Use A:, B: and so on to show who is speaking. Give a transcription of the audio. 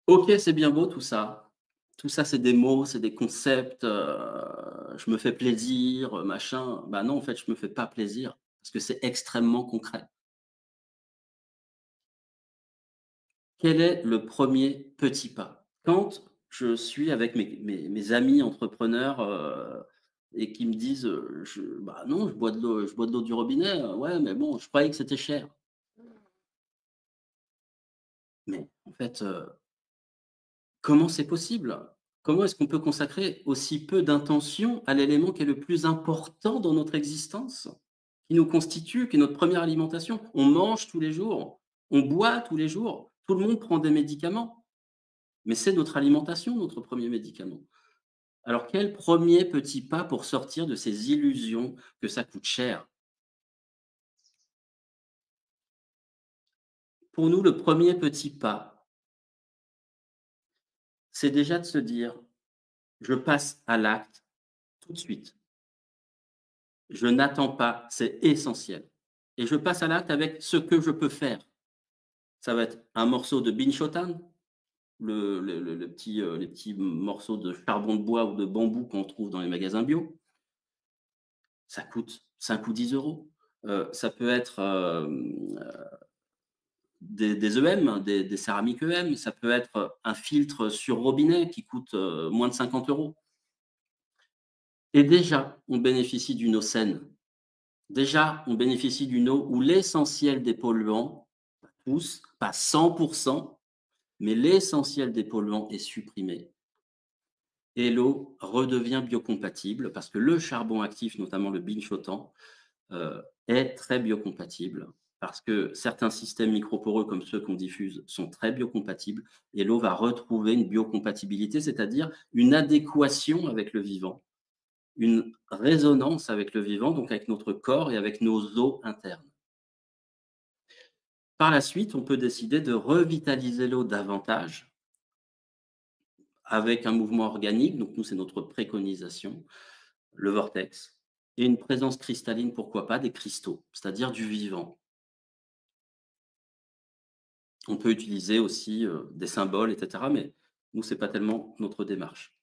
A: OK, c'est bien beau tout ça. Tout ça, c'est des mots, c'est des concepts, je me fais plaisir, machin. Bah, non, en fait, je me fais pas plaisir parce que c'est extrêmement concret. Quel est le premier petit pas? Quand je suis avec mes amis entrepreneurs, et qui me disent, «Bah, non, je bois de l'eau du robinet, ouais, mais bon, je croyais que c'était cher». Mais en fait, comment c'est possible? Comment est-ce qu'on peut consacrer aussi peu d'intention à l'élément qui est le plus important dans notre existence? Qui nous constitue, qui est notre première alimentation? On mange tous les jours, on boit tous les jours, tout le monde prend des médicaments, mais c'est notre alimentation, notre premier médicament. Alors quel premier petit pas pour sortir de ces illusions que ça coûte cher? Pour nous, le premier petit pas, c'est déjà de se dire: «Je passe à l'acte tout de suite». Je n'attends pas, c'est essentiel et je passe à l'acte avec ce que je peux faire. Ça va être un morceau de binchotan, le petit, les petits morceaux de charbon de bois ou de bambou qu'on trouve dans les magasins bio. Ça coûte 5 ou 10 €. Ça peut être, des EM, hein, des céramiques EM, ça peut être un filtre sur robinet qui coûte, moins de 50 € et déjà, on bénéficie d'une eau saine. Déjà, on bénéficie d'une eau où l'essentiel des polluants, pas tous, pas 100, mais l'essentiel des polluants est supprimé et l'eau redevient biocompatible parce que le charbon actif, notamment le binchotan, est très biocompatible parce que certains systèmes microporeux comme ceux qu'on diffuse sont très biocompatibles et l'eau va retrouver une biocompatibilité, c'est-à-dire une adéquation avec le vivant, une résonance avec le vivant, donc avec notre corps et avec nos eaux internes. Par la suite, on peut décider de revitaliser l'eau davantage avec un mouvement organique, donc nous, c'est notre préconisation, le vortex et une présence cristalline, pourquoi pas, des cristaux, c'est-à-dire du vivant. On peut utiliser aussi, des symboles et cetera, mais nous, c'est pas tellement notre démarche.